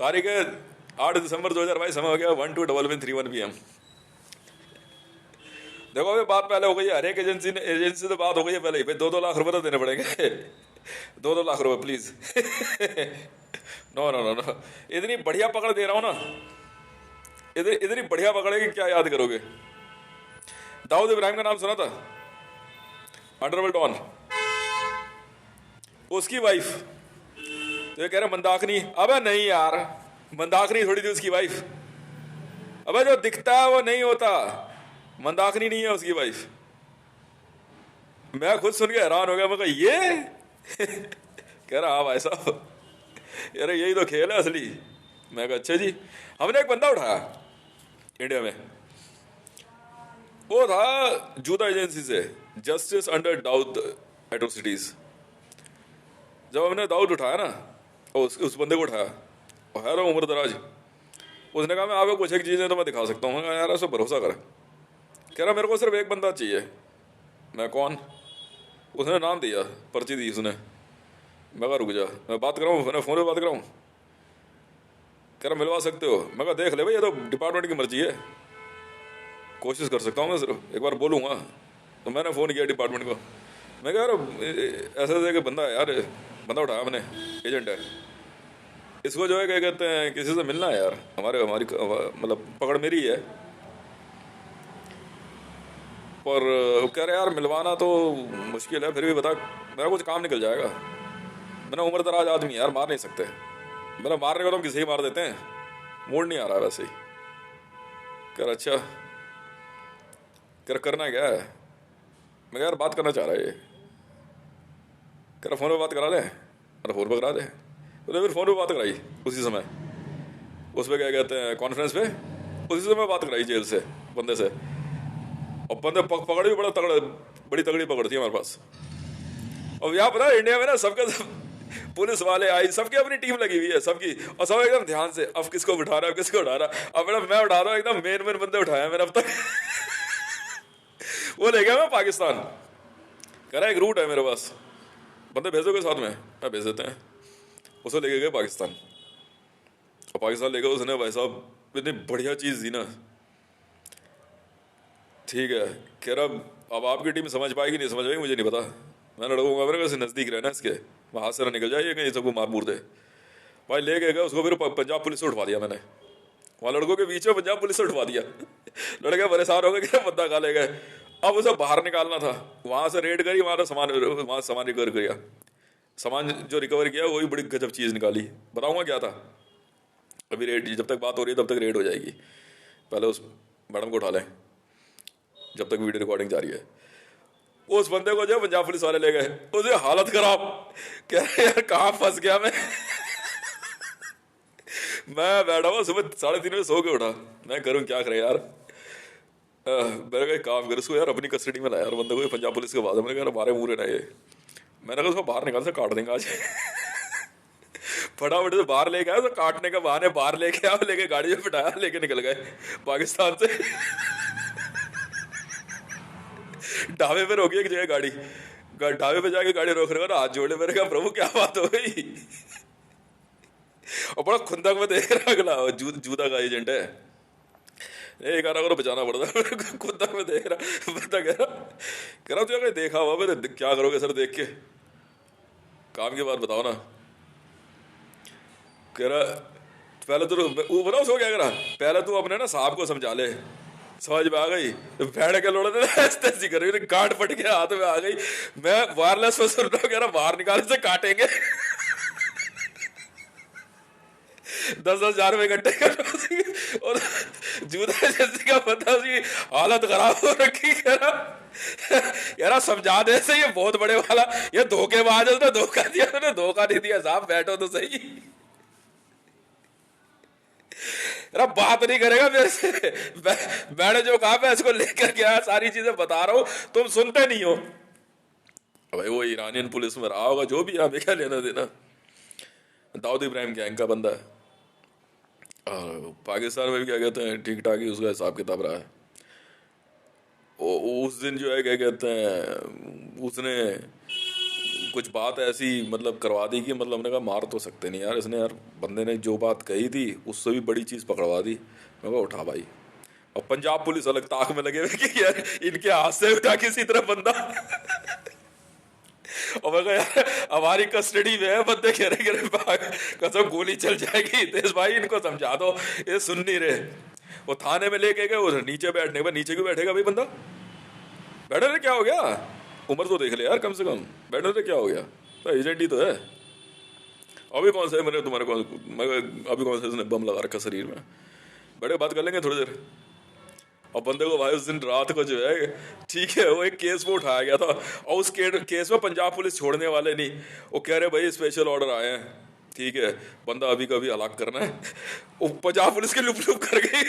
तारीख है 8 दिसंबर 2022, समय हो गया 12:11:31 PM। देखो अभी बात पहले हो गई है, हर एक एजेंसी से बात हो गई है पहले ही, भाई 2-2 लाख रुपए तो देने पड़ेंगे। 2-2 लाख रुपए please. No no no no, इतनी बढ़िया पकड़ दे रहा हूं ना, इतनी बढ़िया पकड़ है कि क्या याद करोगे। दाऊद इब्राहिम का नाम सुना था, अंडरवर्ल्ड डॉन, उसकी वाइफ। तो ये कह रहे मंदाकिनी, अबे नहीं यार, मंदाकिनी थोड़ी थी उसकी वाइफ। अबे जो दिखता है वो नहीं होता, मंदाकिनी नहीं है उसकी वाइफ। मैं खुद सुन के हैरान हो गया, मैं कहा ये। कह रहा हाँ भाई साहब, यार यही तो खेल है असली। मैं कहा अच्छा जी। हमने एक बंदा उठाया इंडिया में, वो था जूता एजेंसी से, जस्टिस अंडर दाऊद एट्रोसिटीज। जब हमने दाऊद उठाया ना, उस बंदे को उठाया, और है उम्र दराज, उसने कहा मैं आपको कुछ एक चीज़ें तो मैं दिखा सकता हूँ। यार ऐसा भरोसा कर। कह रहा मेरे को सिर्फ एक बंदा चाहिए। मैं कौन? उसने नाम दिया, पर्ची दी उसने। मैं कहा रुक जा, मैं बात कराऊँ, मैंने फ़ोन पे बात कराऊँ। कह रहा मिलवा सकते हो। मैं कहा देख ले भाई, ये तो डिपार्टमेंट की मर्जी है, कोशिश कर सकता हूँ मैं, सिर्फ एक बार बोलूँगा। तो मैंने फ़ोन किया डिपार्टमेंट को। मैं कहा यार ऐसा ऐसा कि बंदा है यार, बंदा उठाया मैंने, एजेंट है, इसको जो है क्या कहते हैं किसी से मिलना है यार, हमारी मतलब पकड़ मेरी है। पर कह रहे यार मिलवाना तो मुश्किल है, फिर भी बता मेरा कुछ काम निकल जाएगा। मैंने उम्र दराज आदमी यार, मार नहीं सकते। मैंने मारने को तो हम किसी ही मार देते हैं, मूड नहीं आ रहा वैसे ही। कह रहा अच्छा, कह रहा करना क्या है। मैं यार बात करना चाह रहा है ये। कह रहा फ़ोन पे बात करा दे। अरे फ़ोन पे करा दे। तो फिर फ़ोन पे बात कराई उसी समय, उस पर क्या कहते हैं कॉन्फ्रेंस पे, उसी समय बात कराई जेल से बंदे से। और बंदे पकड़ भी बड़ी तगड़ी पकड़ थी हमारे पास। और यहाँ पता है इंडिया में ना सबके सब पुलिस वाले आई, सबकी अपनी टीम लगी हुई है सबकी, और सब एकदम ध्यान से अब किसको उठा रहा है, किसको उठा रहा है। अब मैं उठा रहा हूँ एकदम मेन बंदे उठाया मैंने अब तक। वो ले गया मैं पाकिस्तान। कह रहा है एक रूट है मेरे पास, बंदे भेजोगे साथ में? मैं भेज देते हैं। उसे लेके गए पाकिस्तान, और पाकिस्तान ले गए उसने भाई साहब, इतनी बढ़िया चीज़ दी ना। ठीक है, कह रहा अब आपकी टीम समझ पाएगी नहीं समझ पाएगी मुझे नहीं पता, मैं लड़कों का मेरे से नज़दीक रहना इसके, वहाँ हाथ से ना निकल जाइए कहीं सबको मार मूर दे। भाई ले गए उसको, फिर पंजाब पुलिस से उठवा दिया मैंने, वहाँ लड़कों के बीच में पंजाब पुलिस से उठवा दिया। लड़के परेशान हो गए, क्या बंदा खा ले गए। अब उसे बाहर निकालना था, वहाँ से रेड करी, वहाँ सामान रिकवर किया। सामान जो रिकवर किया वही बड़ी गजब चीज़ निकाली, बताऊँगा क्या था। अभी रेड, जब तक बात हो रही है तब तक रेड हो जाएगी, पहले उस मैडम को उठा लें जब तक वीडियो रिकॉर्डिंग जारी है। उस बंदे को जो पंजाब पुलिस वाले ले गए, उसे हालत खराब, कह रहे यार कहाँ फंस गया मैं। मैं बैठा हुआ सुबह 3:30 बजे सो के उठा, मैं करूँ क्या करे यार। मेरे का एक काम कर, उसको यार अपनी कस्टडी में लाया यार बंदे को, पंजाब पुलिस के बाद। मैंने कहा मारे मुँह ना ये, मैंने कहा उसको बाहर निकाल से काट देंगे आज। फटाफट से बाहर लेके आया, तो काटने के बहाने बाहर लेके आया, लेके गाड़ी में बिठाया, लेके निकल गए पाकिस्तान से। ढाबे पे रोकी एक जगह गाड़ी, ढाबे पे जाके गाड़ी रोक रहे हो ना, हाथ जोड़े, मेरे कहा प्रभु क्या बात हो गई। और बड़ा खुंदक में देख रहा अगला, जूता का एजेंट है, एक आरा को बचाना पड़ता। खुंदक में देख रहा, बता कह रहा तुझे कहीं देखा हुआ, मैं क्या करोगे सर देख के, काम की बात बताओ ना। कह रहा पहले तो वो बताओ उसको क्या करा, पहले तू अपने ना साहब को समझा ले, समझ में आ गई। बैठ के लोड़े ऐसी कर रही, काट पट के हाथ में आ गई। मैं वायरलेस में सुन रहा हूँ, कह रहा बाहर निकालने से काटेंगे। 10,000 रुपए इकट्ठे कर, और जूता जैसे का बंदा उसकी हालत खराब हो रखी। कह रहा समझा दे से, ये बहुत बड़े वाला ये धोखेबाज है, उसने धोखा दिया, उसने धोखा नहीं दिया साहब, बैठो तो सही। बात नहीं करेगा मेरे से, मैंने जो कहा मैं इसको लेकर गया, सारी चीजें बता रहा हूं, तुम सुनते नहीं हो। भाई वो ईरानियन पुलिस में रहा होगा, जो भी, हमें क्या लेना देना। दाऊद इब्राहिम गैंग का बंदा है, और पाकिस्तान में भी क्या कहते हैं ठीक ठाक ही उसका हिसाब किताब रहा है। उस दिन जो है क्या कहते हैं, उसने कुछ बात ऐसी मतलब करवा दी कि मतलब हमने कहा मार तो सकते नहीं यार, इसने यार बंदे ने जो बात कही थी उससे भी बड़ी चीज़ पकड़वा दी। मैं कहा उठा भाई। और पंजाब पुलिस अलग ताक में लगे हुए कि यार इनके हाथ से उठा किसी तरह बंदा। और मैं कहा यार हमारी कस्टडी में है बंदे, कह रहे भाग कसम गोली चल जाएगी, तेज भाई इनको समझा दो, ये सुन नहीं रहे। वो थाने में लेके गए, उधर नीचे बैठने पर, नीचे क्यों बैठेगा भाई बंदा, बैठे रहे क्या हो गया, उम्र तो देख ले यार कम से कम, बैठे रहे क्या हो गया, तो एजेंट ही तो है। अभी कौन सा मैंने तुम्हारे कौन, मैं अभी कौन सा इसने बम लगा रखा शरीर में, बैठे बात कर लेंगे थोड़ी देर। और बंदे को भाई उस दिन रात को जो है, ठीक है, वो एक केस में उठाया गया था, और उस केस में पंजाब पुलिस छोड़ने वाले नहीं, वो कह रहे भाई स्पेशल ऑर्डर आए हैं, ठीक है बंदा अभी कभी हलाक करना है, वो पंजाब पुलिस के लुप लुप कर गई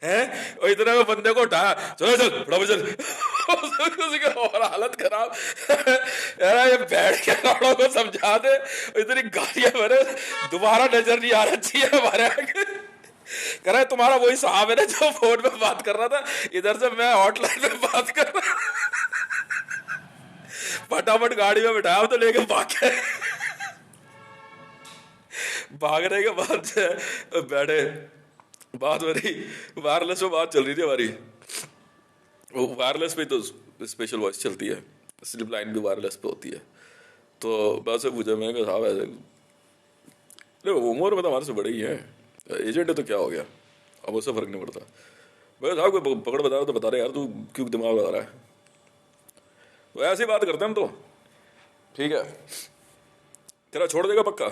है। और इतने में बंदे को उठाया, चलो चल फटाफट चल उसकी और हालत खराब यार, ये बैठ के लोगों को समझा दे, इतनी गालियां भरे, दोबारा नजर नहीं आना चाहिए हमारे आगे। कह रहा है तुम्हारा वही साहब है ना जो फोन पे बात कर रहा था, इधर से मैं हॉटलाइन पे बात कर रहा, फटाफट गाड़ी में बिठाया तो लेके भाग गए। भागने के बाद बैठे, बात हो रही, वायरलेस में बात चल रही थी हमारी, वो वायरलेस पे तो स्पेशल वॉइस चलती है, स्लिप लाइन भी वायरलेस पे होती है। तो बस पूछा, मैंने कहा साहब ऐसे, उम्र में तो हमारे से बड़े ही हैं, एजेंट है तो क्या हो गया, अब उससे फर्क नहीं पड़ता। भाई साहब कोई पकड़ बता रहा तो बता रहे यार, तू क्यों दिमाग लगा रहा है, तो ऐसी बात करते हैं हम तो, ठीक है तेरा छोड़ देगा पक्का।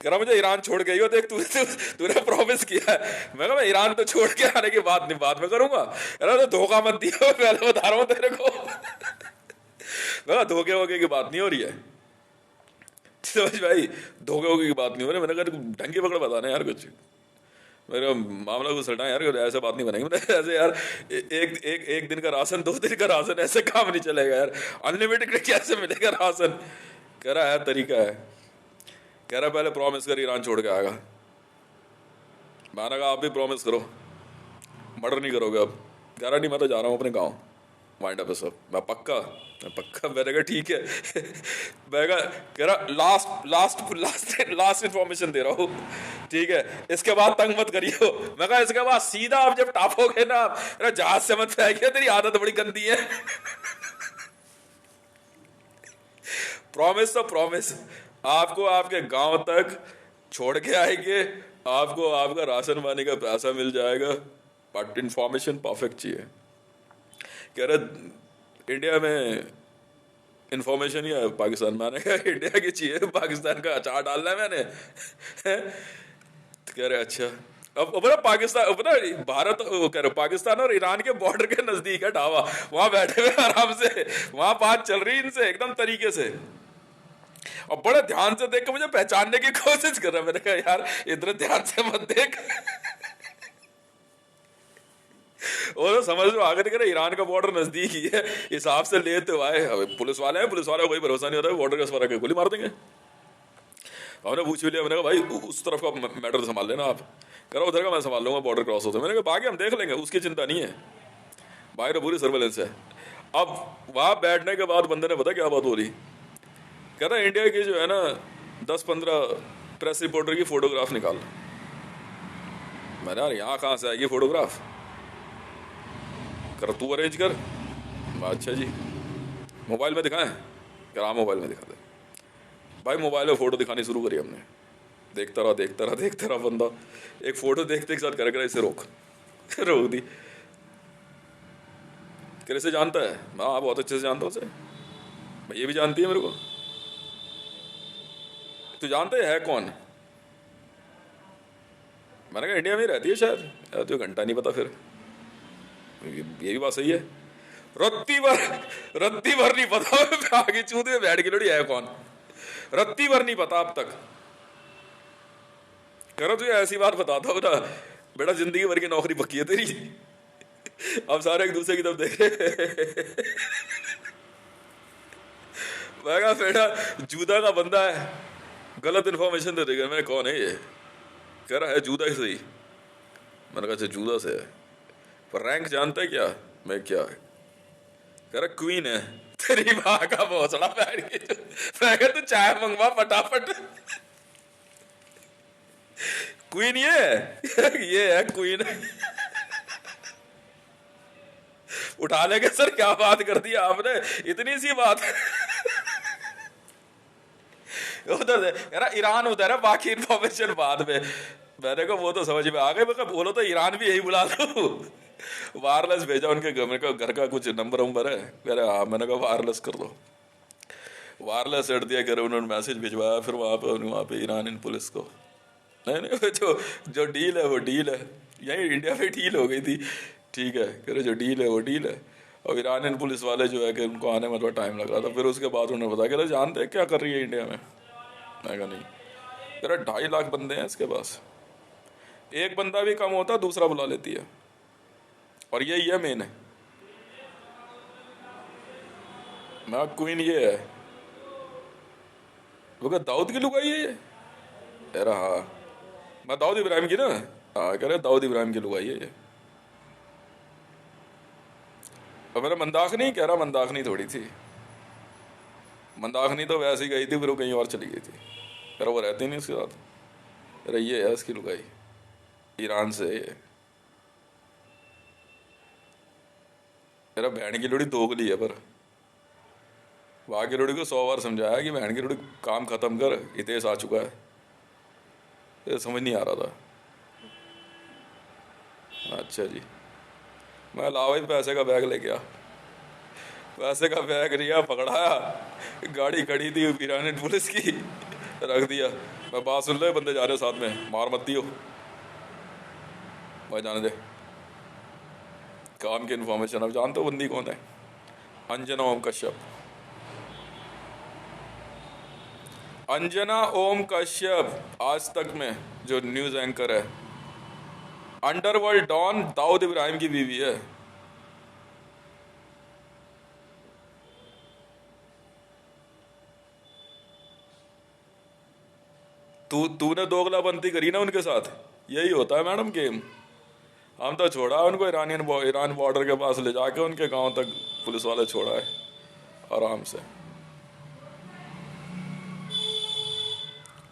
कह रहा मुझे ईरान छोड़ के हो, देख तूने प्रॉमिस किया है। मैं कहा मैं ईरान तो छोड़ के आने की बात नहीं, बाद में करूंगा। कह रहा तो धोखा मत दियो, पहले बता रहा हूँ तेरे को। मैं धोखे वोखे की बात नहीं हो रही है, समझ भाई, धोखे वोखे की बात नहीं हो रही। मैंने कहा ढंग की पकड़ बताना यार, कुछ मेरा मामला को सटा यार, ऐसे बात नहीं बनेगी। मैंने ऐसे यार एक दिन का राशन, 2 दिन का राशन, ऐसे काम नहीं चलेगा यार, अनलिमिटेड कैसे मिलेगा राशन। कह रहा है तरीका है, कह रहा पहले प्रॉमिस कर ईरान छोड़ के आएगा। मैंने कहा आप भी प्रॉमिस करो, मर्डर नहीं करोगे अब। कह रहा नहीं मैं तो जा रहा हूँ अपने गाँव, वाइंड अप है सब। मैं पक्का मैंने कहा ठीक है। मैं कह रहा लास्ट इन्फॉर्मेशन दे रहा हूँ, ठीक है इसके बाद तंग मत करियो। मैं कहा इसके बाद सीधा आप जब टापोगे ना, जहाज से मत फेंकिए, तेरी आदत बड़ी गंदी है। प्रॉमिस तो प्रॉमिस, आपको आपके गांव तक छोड़ के आएंगे, आपको आपका राशन पानी का पैसा मिल जाएगा, बट इंफॉर्मेशन परफेक्ट चाहिए। कह रहे इंडिया में इंफॉर्मेशन ही है पाकिस्तान में। मैंने कहा इंडिया की चाहिए, पाकिस्तान का अचार डालना है मैंने। तो कह रहे अच्छा, अब पता पाकिस्तान, पता भारत, कह रहे पाकिस्तान और ईरान के बॉर्डर के नजदीक है ढाबा, वहां बैठे हुए आराम से, वहां बात चल रही इनसे एकदम तरीके से, और बड़े ध्यान से देख के मुझे पहचानने की कोशिश कर रहा है। मैंने कहा यार इधर ध्यान से मत देख। और समझ लो आगे दिख रहा ईरान का बॉर्डर नजदीक ही है, हिसाब से लेते हुए आए। पुलिस वाले हैं, पुलिस वाले को कोई भरोसा नहीं होता है, बॉर्डर का फर्क है, गोली मार देंगे। हमने पूछ लिया, मैंने कहा भाई उस तरफ का मैटर संभाल लेना आप। कह रहा उधर का मैं संभाल लूंगा, बॉर्डर क्रॉस होता है। मैंने कहा बाकी हम देख लेंगे, उसकी चिंता नहीं है, बाहर तो पूरी सर्वेलेंस है। अब वहां बैठने के बाद बंदे ने पता क्या बात हो रही, कह रहा इंडिया की जो है ना 10-15 प्रेस रिपोर्टर की फोटोग्राफ निकाल। मैंने यार यहाँ कहाँ से आएगी फोटोग्राफ, कर तू अरेंज कर। अच्छा जी मोबाइल में दिखाएं, कह रहा मोबाइल में दिखा दे। भाई मोबाइल में फ़ोटो दिखानी शुरू करी हमने, देखता रहा बंदा एक फ़ोटो देखते एक साथ कर इसे रोक दी। कैसे जानता है, मैं हाँ बहुत अच्छे से जानता हूँ उसे, मैं ये भी जानती है मेरे को। तू जानते है कौन? मैंने कहा इंडिया में ही रहती है शायद, यार तो घंटा नहीं पता। फिर ये भी बात सही है, रत्ती भर नहीं पता आगे चूते में बैठ के लड़ी है कौन, रत्ती भर नहीं पता अब तक। कह रहा तुझे ऐसी बात बताता हूँ ना बेटा, जिंदगी भर की नौकरी पक्की है तेरी। अब सारे एक दूसरे की तरफ देख रहे। मैं कहा बेटा जूदा का बंदा है, गलत इन्फॉर्मेशन दे देगा। मैंने कौन है ये? कह रहा है जूदा ही सही। मैंने कहा अच्छा जूदा से है, पर रैंक जानता है क्या? मैं क्या है? कह रहा क्वीन है। तेरी माँ का भोसड़ा बैठ के, मैं कहा तू चाय मंगवा फटाफट। क्वीन ये है, ये है क्वीन। उठा लेंगे सर, क्या बात कर दी आपने, इतनी सी बात। उधर कह रहा ईरान उधर है, बाकी इन्फॉर्मेशन बाद में। मैंने कहा वो तो समझ में आ गए, मैं बोलो तो ईरान भी यही बुला दो। वायरलेस भेजा उनके घर का कुछ नंबर वंबर है, कह रहे हाँ। मैंने कहा वायरलेस कर दो, वायरलेस सेट दिया, कर उन्होंने मैसेज भिजवाया। फिर वहाँ पे ईरानी पुलिस को, नहीं नहीं, जो जो डील है वो डील है, यही इंडिया में डील हो गई थी, ठीक है। कह रहे जो डील है वो डील है। और ईरानियन पुलिस वाले जो है कि उनको आने में थोड़ा टाइम लग रहा था। फिर उसके बाद उन्होंने बताया, कह रहे जानते हैं क्या कर रही है इंडिया में। मैं कहा नहीं। कह रहा 2.5 लाख बंदे हैं इसके पास, एक बंदा भी कम होता दूसरा बुला लेती है, और यही है मेन है। मैं क्वीन ये है, वो क्या दाऊद की लुगाई है ये। कह रहा हाँ, मैं दाऊद इब्राहिम की ना। हाँ, कह रहे दाऊद इब्राहिम की लुगाई है ये। और मेरा मंदाकिनी, कह रहा मंदाकिनी थोड़ी थी, मंदाकिनी तो वैसे ही गई थी, फिर वो कहीं और चली गई थी। कह रहा वो रहती नहीं उसके साथ। कह रहा ये है उसकी लुगाई, ईरान से ये। कह रहा बहन की लोड़ी दोगली है, पर वहाँ की लोड़ी को 100 बार समझाया कि बहन की लोड़ी काम खत्म कर, इतेश आ चुका है। ये समझ नहीं आ रहा था। अच्छा जी, मैं लाओ भाई पैसे का बैग लेके आ। पैसे का बैग लिया, पकड़ाया, गाड़ी खड़ी थी ईरानी पुलिस की, रख दिया। मैं बात सुन ले, बंदे जा रहे साथ में, मार मत दियो भाई, जाने दे। काम की इन्फॉर्मेशन अब जानते हो बंदी कौन है? अंजना ओम कश्यप। अंजना ओम कश्यप आज तक में जो न्यूज एंकर है, अंडरवर्ल्ड डॉन दाऊद इब्राहिम की बीवी है। तूने दोगलाबंदी करी ना उनके साथ, यही होता है मैडम गेम। हम तो छोड़ा उनको ईरान बॉर्डर के पास ले जाके उनके गांव तक पुलिस वाले छोड़ा है आराम से।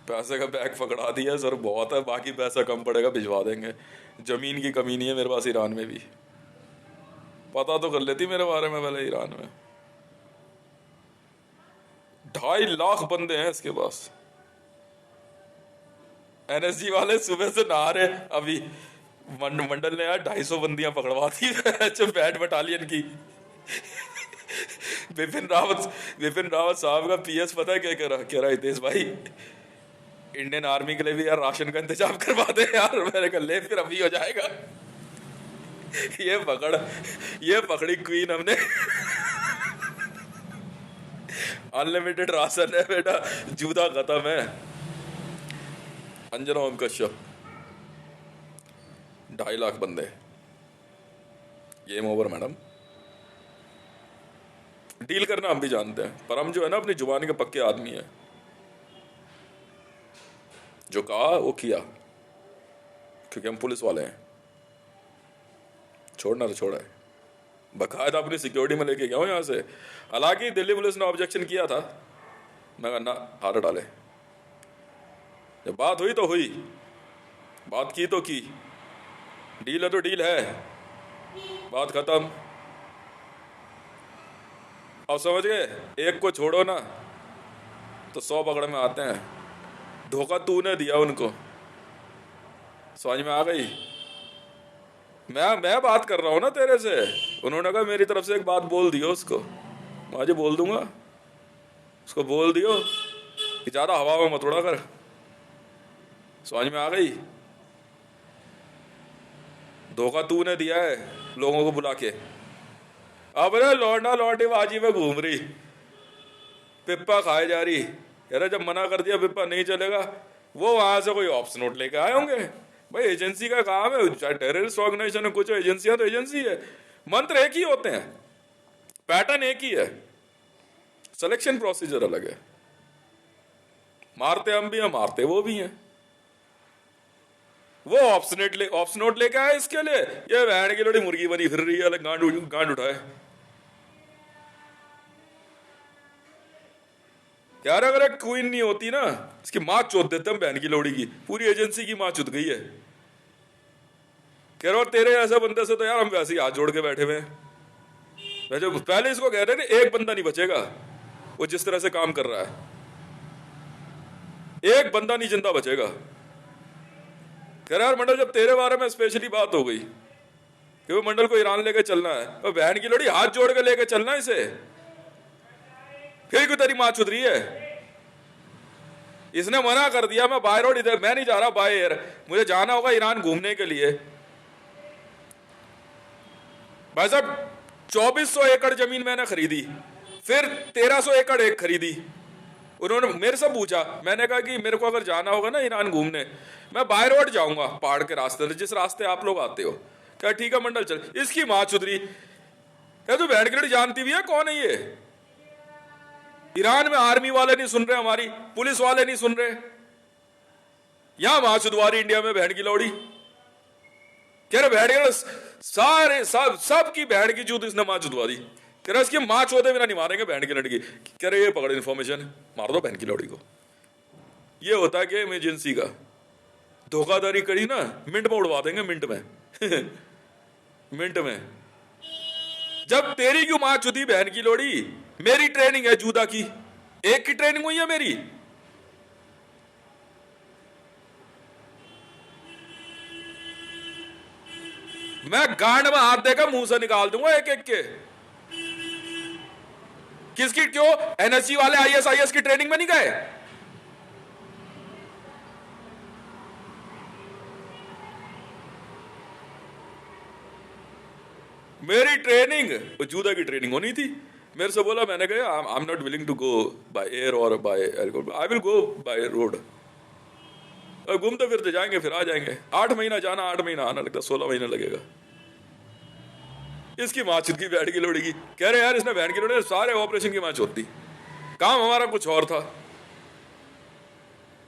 पैसे का बैग पकड़ा दिया सर, बहुत है, बाकी पैसा कम पड़ेगा, भिजवा देंगे। जमीन की कमी नहीं है मेरे पास ईरान में भी। पता तो कर लेती मेरे बारे में पहले ईरान में। 2.5 लाख बंदे हैं इसके पास। एनएसजी वाले सुबह से नहा रहे अभी, मंडल ने यार 250 बंदियां पकड़वा दी जो बैट बटालियन की। विपिन रावत साहब का पीएस पता है क्या कह रहा हितेश भाई, इंडियन आर्मी के लिए भी यार राशन का इंतजाम करवा दे यार। मैंने कहा ले फिर अभी हो जाएगा। ये पकड़ी क्वीन हमने। अनलिमिटेड राशन है बेटा, जूता खत्म है। अंजना ओम कश्यप, 2.5 लाख बंदे, गेम ओवर मैडम। डील करना हम भी जानते हैं, पर हम जो है ना अपनी जुबान के पक्के आदमी है। जो कहा वो किया, क्योंकि हम पुलिस वाले हैं। छोड़ना तो छोड़ा है, बकायदा अपनी सिक्योरिटी में लेके गया हूं यहां से। हालांकि दिल्ली पुलिस ने ऑब्जेक्शन किया था, मैं कहना हाथ डाले। जब बात हुई तो हुई, बात की तो की, डील है तो डील है, बात खत्म। अब समझ गए, एक को छोड़ो ना तो 100 पकड़ में आते हैं। धोखा तूने दिया उनको, समझ में आ गई। मैं बात कर रहा हूं ना तेरे से। उन्होंने कहा मेरी तरफ से एक बात बोल दियो उसको, मैं आज बोल दूंगा उसको, बोल दियो कि ज्यादा हवा में मत उड़ा कर। समझ में आ गई। धोखा तूने दिया है लोगों को बुला के। अब रे लौंडा लौंडी बाजी में घूम रही, पिप्पा खाए जा रही। यार जब मना कर दिया पिप्पा नहीं चलेगा, वो वहां से कोई ऑप्स नोट लेके आए होंगे। भाई एजेंसी का काम है, चाहे टेररिस्ट ऑर्गेनाइजेशन है, कुछ एजेंसियां तो एजेंसी है। मंत्र एक ही होते हैं, पैटर्न एक ही है, सिलेक्शन प्रोसीजर अलग है। मारते हम भी हैं, मारते वो भी हैं। वो ऑप्स नोट लेके आए इसके लिए, ये बहन की लोड़ी मुर्गी बनी फिर रही है, गांड उठाए। यार अगर एक क्वीन नहीं होती ना, इसकी माँ चोद देते हम बहन की लोड़ी की, पूरी एजेंसी की माँ चुद गई है। कह रहा तेरे ऐसे बंदे से तो यार हम वैसे ही हाथ जोड़ के बैठे हुए हैं। वैसे पहले इसको कह रहे थे एक बंदा नहीं बचेगा, वो जिस तरह से काम कर रहा है, एक बंदा नहीं जिंदा बचेगा। कह रहा यार मंडल जब तेरे बारे में स्पेशली बात हो गई कि वो मंडल को ईरान लेके चलना है, तो बहन की लोड़ी हाथ जोड़ के लेके चलना है इसे, फिर क्यों तेरी माँ चुद रही है? इसने मना कर दिया, मैं बाय रोड इधर मैं नहीं जा रहा, बाय एयर मुझे जाना होगा ईरान घूमने के लिए। भाई साहब 2400 एकड़ जमीन मैंने खरीदी, फिर 1300 एकड़ एक खरीदी। उन्होंने मेरे से पूछा, मैंने कहा कि मेरे को अगर जाना होगा ना ईरान घूमने, मैं बाय रोड जाऊंगा, पहाड़ के रास्ते से, जिस रास्ते आप लोग आते हो। क्या ठीक है मंडल चल। इसकी माँ चुदरी, क्या तू बैठ कर जानती भी है कौन है ये? ईरान में आर्मी वाले नहीं सुन रहे, हमारी पुलिस वाले नहीं सुन रहे, यहां माँ चुदवारी इंडिया में बहन की लौड़ी। कह रहे बहन के सारे सब की बहन की चूत इसने माँ चुदवा दी। कह रहे इसकी माँ चौदह बिना नहीं मारेंगे बहन की लड़की। कह रहे ये पकड़ इन्फॉर्मेशन, मार दो बहन की लौड़ी को। ये होता है कि इमरजेंसी का धोखाधड़ी करी ना, मिनट में उड़वा देंगे, मिनट में मिनट में। जब तेरी क्यों माँ चुदी बहन की लोड़ी? मेरी ट्रेनिंग है जूदा की, एक की ट्रेनिंग हुई है मेरी। मैं गांड में हाथ देकर मुंह से निकाल दूंगा एक एक के। किसकी? क्यों एनएसजी वाले आईएसआईएस की ट्रेनिंग में नहीं गए? मेरी ट्रेनिंग जूदा की ट्रेनिंग होनी थी। मेरे से बोला, मैंने कहा I am not willing to go by air और by helicopter, I will go by road. घूमते फिरते जाएंगे, फिर आ जाएंगे। 8 महीना जाना, 8 महीना आना, लगता 16 महीना लगेगा। इसकी माँ चुद की बैठ की लोड़ेगी। कह रहे यार इसने बहन की लोड़े सारे ऑपरेशन की माँ चोती, काम हमारा कुछ और था।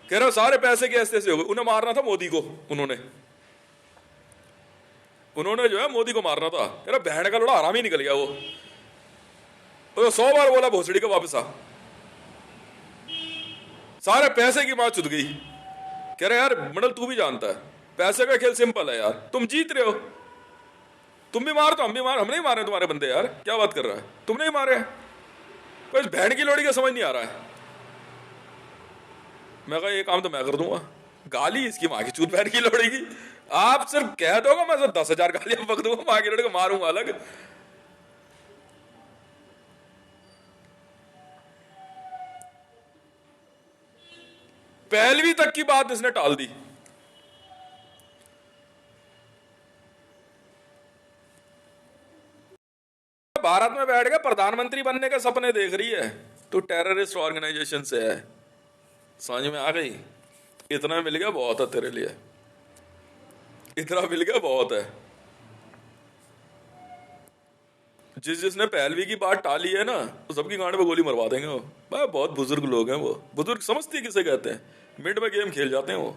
कह रहा सारे पैसे के ऐसे हो गए। उन्हें मारना था मोदी को, उन्होंने जो है मोदी को मारना था। कह रहा बहन का लोड़ा हराम ही निकल गया वो। तो 100 बार बोला भोसड़ी का वापस आ, सारे पैसे की माँ चुद गई। कह रहे यार मंडल तू भी जानता है पैसे का खेल सिंपल है यार, तुम जीत रहे हो, तुम भी मार तो हम भी मार, हम नहीं मारे तुम्हारे बंदे यार, क्या बात कर रहा है, तुम नहीं मारे। तो इस बहन की लोड़ी का समझ नहीं आ रहा है। मैं कहा ये काम तो मैं कर दूंगा। गाली इसकी माँ की चूत बहन की लोड़ी की। आप सिर्फ कह दोगे, मैं सिर्फ 10,000 गालियां बक दूंगा, माँ की लोड़ी को मारूंगा अलग। पहलवी तक की बात इसने टाल दी। भारत में बैठ के प्रधानमंत्री बनने के सपने देख रही है, तो टेररिस्ट ऑर्गेनाइजेशन से है। समझ में आ गई? इतना मिल गया बहुत है तेरे लिए, इतना मिल गया बहुत है। जिसने पहलवी की बात टाली है ना, तो सबकी गांड पे गोली मरवा देंगे वो। बहुत बुजुर्ग लोग हैं वो, बुजुर्ग समझती किसे कहते हैं, मिड में गेम खेल जाते हैं वो।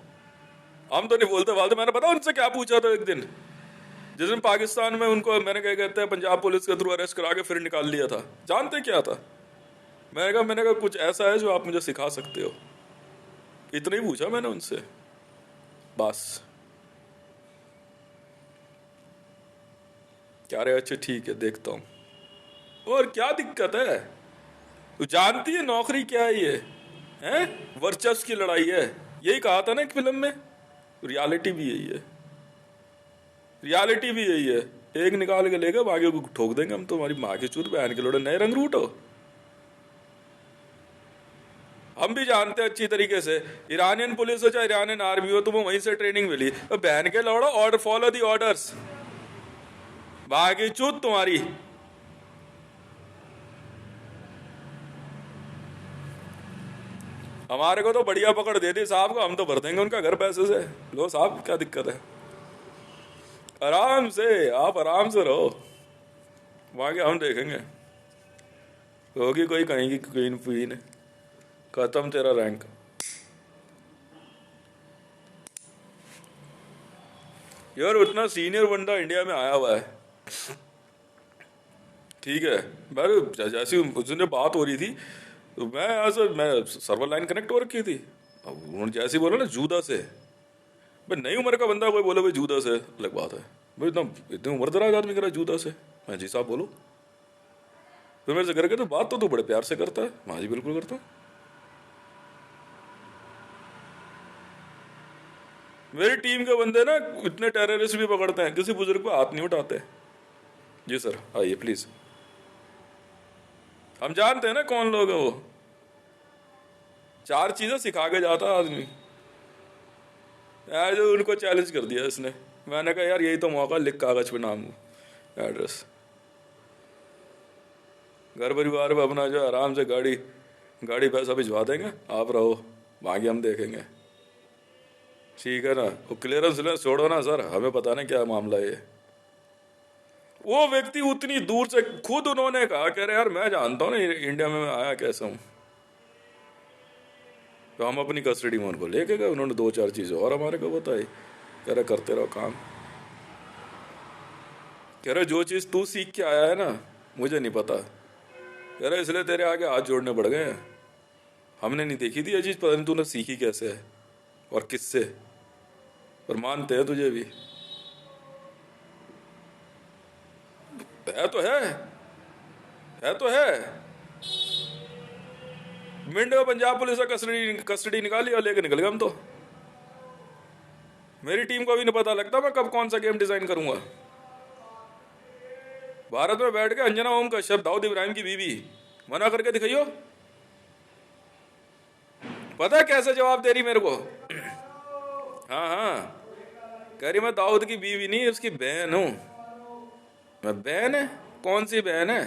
हम तो नहीं बोलते वालते। मैंने पता उनसे क्या पूछा था एक दिन, जिस दिन पाकिस्तान में उनको मैंने क्या कहते हैं पंजाब पुलिस के थ्रू अरेस्ट करा के फिर निकाल लिया था, जानते क्या था? मैंने कहा कुछ ऐसा है जो आप मुझे सिखा सकते हो, इतना ही पूछा मैंने उनसे बस। क्या रे, अच्छा ठीक है देखता हूं। और क्या दिक्कत है? तू जानती है नौकरी क्या है? ये है वर्चस्व की लड़ाई है। यही कहा था ना एक फिल्म में, रियलिटी भी यही है, रियलिटी भी यही है। एक निकाल के लेकर बाकी को ठोक देंगे हम। तुम्हारी माँ की चूत बहन के लोड़े नए रंग रूट हो। हम भी जानते हैं अच्छी तरीके से, ईरानियन पुलिस हो चाहे ईरानियन आर्मी हो, तुम्हें वहीं से ट्रेनिंग मिली। तो बहन के लौड़ो ऑर्डर, फॉलो दी ऑर्डर्स। बाकी चूत तुम्हारी। हमारे को तो बढ़िया पकड़ दे दी साहब को, हम तो भर देंगे उनका घर पैसे से। लो साहब क्या दिक्कत है, आराम से, आप आराम से रहो, वहां के हम देखेंगे। होगी कोई कहीं की क्वीन क्वीन, खत्म तेरा रैंक। यार उतना सीनियर बंदा इंडिया में आया हुआ है, ठीक है। जैसी उस दिन बात हो रही थी तो मैं यहाँ से मैं सर्वर लाइन कनेक्ट हो रखी थी। अब उन्होंने जैसे ही बोला ना जूदा से, भाई नई उम्र का बंदा कोई बोले भाई जूदा से, अलग बात है भाई, इतना इतनी उम्र दराज आदमी कह रहा है जूदा से। मैं जी साहब बोलो। फिर मेरे से करके तो बात तो तू बड़े प्यार से करता है। हाँ जी बिल्कुल करता हूँ। मेरी टीम के बंदे ना इतने टेररिस्ट भी पकड़ते हैं, किसी बुजुर्ग को हाथ नहीं उठाते। जी सर आइए प्लीज। हम जानते हैं ना कौन लोग है वो। चार चीजें सिखा के जाता आदमी। यार जो उनको चैलेंज कर दिया इसने। मैंने कहा यार यही तो मौका, लिख कागज पे नाम एड्रेस, घर परिवार में अपना जो आराम से गाड़ी गाड़ी पैसा भिजवा देंगे, आप रहो, बाकी हम देखेंगे। ठीक है ना। वो क्लियरेंस छोड़ो ना सर, हमें पता नहीं क्या मामला है ये। वो व्यक्ति उतनी दूर से खुद उन्होंने कहा, कह रहे यार मैं जानता हूँ ना इंडिया में मैं आया कैसे हूँ। तो हम अपनी कस्टडी में उनको लेके गए। उन्होंने दो चार चीजें और हमारे को बताई। कह रहे करते रहो काम। कह रहे जो चीज तू सीख के आया है ना मुझे नहीं पता। कह रहे इसलिए तेरे आगे हाथ जोड़ने पड़ गए। हमने नहीं देखी थी ये चीज, पता नहीं तूने सीखी कैसे है और किससे, पर मानते हैं तुझे भी है तो है तो है। मिनट में पंजाब पुलिस का कस्टडी निकाली और लेके निकल गए हम तो। मेरी टीम को भी नहीं पता लगता मैं कब कौन सा गेम डिजाइन करूंगा। भारत में बैठ के अंजना ओम कश्यप दाऊद इब्राहिम की बीवी मना करके दिखाइयो। पता है कैसे जवाब दे रही मेरे को? हाँ हाँ, कह रही मैं दाऊद की बीवी नहीं उसकी बहन हूं। मैं बहन है? कौन सी बहन है?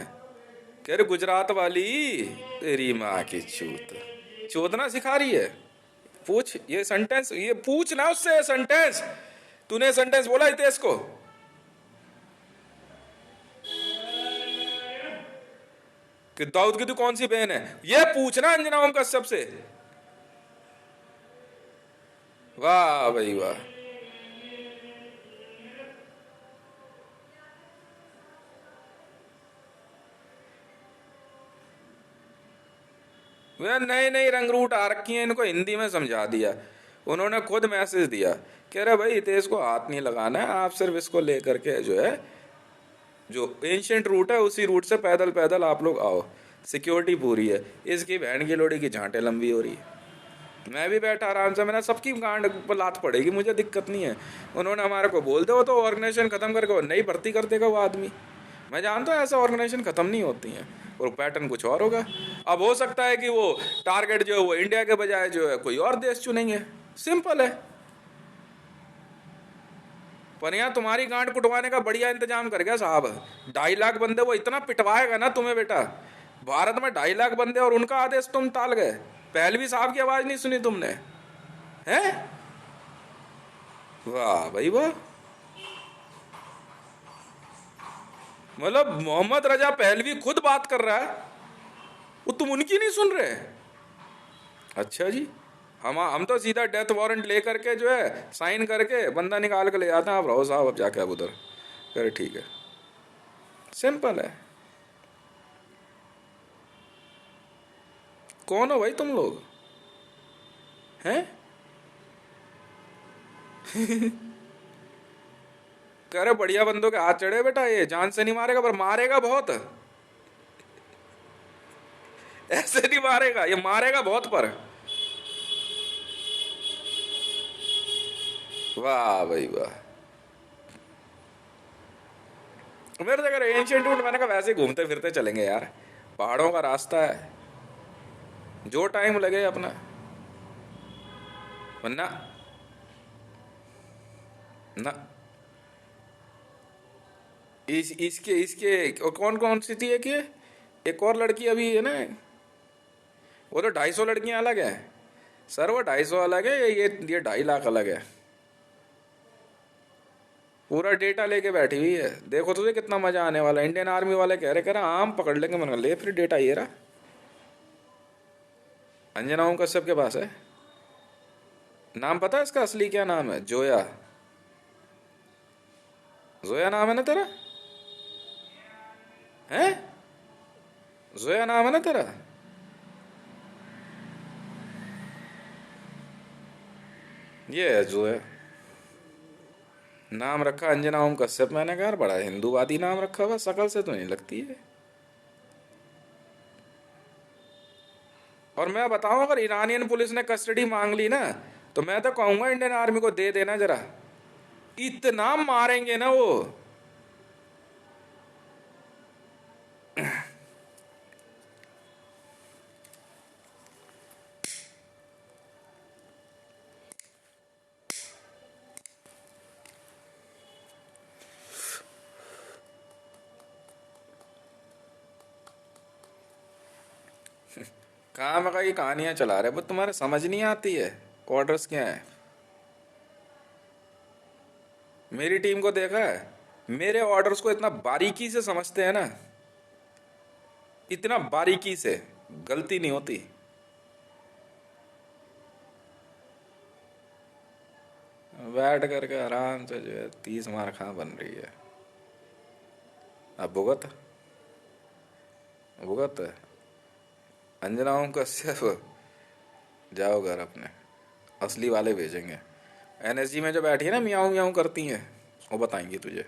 कह रहे गुजरात वाली। तेरी माँ की चूत, चोदना सिखा रही है। पूछ ये सेंटेंस, ये पूछ ना उससे सेंटेंस। तूने सेंटेंस बोला हितेश को? कि दाऊद की तू कौन सी बहन है, ये पूछना अंजना ओम कश्यप से। वाह भाई वाह। वे नई नई रंग रूट आ रखी है, इनको हिंदी में समझा दिया। उन्होंने खुद मैसेज दिया, कह रहे भाई हितेश को हाथ नहीं लगाना है, आप सिर्फ इसको लेकर के जो है जो एंशियंट रूट है उसी रूट से पैदल पैदल आप लोग आओ, सिक्योरिटी पूरी है। इसकी बहन की लोड़ी की झांटे लंबी हो रही है। मैं भी बैठा आराम से, मैंने सबकी गांड पर लात पड़ेगी, मुझे दिक्कत नहीं है। उन्होंने हमारे को बोल दो तो ऑर्गेनाइजेशन खत्म करके नई भर्ती कर देगा वो आदमी। मैं जानता हूँ ऐसा ऑर्गेनाइजेशन खत्म नहीं होती है और पैटर्न कुछ और होगा। अब हो सकता है कि वो टारगेट जो है वो इंडिया के बजाय जो है कोई और देश चुनेंगे, सिंपल है। पर यहाँ तुम्हारी गांड कुटवाने का बढ़िया इंतजाम कर गया साहब। 2.5 लाख बंदे वो इतना पिटवाएगा ना तुम्हें बेटा। भारत में 2.5 लाख बंदे और उनका आदेश तुम टाल गए। पहलवी साहब की आवाज नहीं सुनी तुमने? हैं? वाह भाई वाह। मतलब मोहम्मद रजा पहलवी खुद बात कर रहा है, वो तुम उनकी नहीं सुन रहे? अच्छा जी। हम तो सीधा डेथ वारंट लेकर के जो है साइन करके बंदा निकाल के ले जाते हैं, आप रहो साहब अब जाके अब उधर। अरे ठीक है, सिंपल है। कौन हो भाई तुम लोग हैं? कह रहे बढ़िया बंदों के हाथ चढ़े बेटा, ये जान से नहीं मारेगा पर मारेगा बहुत। ऐसे नहीं मारेगा, ये मारेगा बहुत पर। वाह भाई वाह। मेरे अगर एंशिएंट रूट, मैंने कहा वैसे ही घूमते फिरते चलेंगे यार, पहाड़ों का रास्ता है, जो टाइम लगे अपना। वरना ना इसके इसके कौन कौन सी थी कि एक और लड़की अभी है ना, वो तो 250 लड़कियां अलग है सर, वो 250 अलग है, ये 2.5 लाख अलग है। पूरा डेटा लेके बैठी हुई है। देखो तुझे कितना मजा आने वाला। इंडियन आर्मी वाले कह रहे आम पकड़ लेंगे। मैंने ले फिर डेटा ये रहा। अंजना ओम कश्यप के पास है। नाम पता है इसका असली क्या नाम है? जोया। जोया नाम है ना तेरा? है जोया नाम है ना तेरा? ये है जो है, नाम रखा अंजना ओम कश्यप। मैंने कहा यार बड़ा हिंदूवादी नाम रखा हुआ, शकल से तो नहीं लगती है। और मैं बताऊं, अगर ईरानियन पुलिस ने कस्टडी मांग ली ना, तो मैं तो कहूंगा इंडियन आर्मी को दे देना जरा, इतना मारेंगे ना वो। कहाँ मका की कहानियां चला रहे, वो तुम्हारे समझ नहीं आती है ऑर्डर्स क्या है। मेरी टीम को देखा है, मेरे ऑर्डर्स को इतना बारीकी से समझते हैं ना, इतना बारीकी से, गलती नहीं होती। बैठ करके आराम से जो है 30 मार खा बन रही है। अब भुगत, भुगत। अंजना ओम कश्यप, जाओ घर अपने, असली वाले भेजेंगे। एनएसजी में जो बैठी है ना मियाऊं मियाऊं करती हैं, वो बताएंगी तुझे।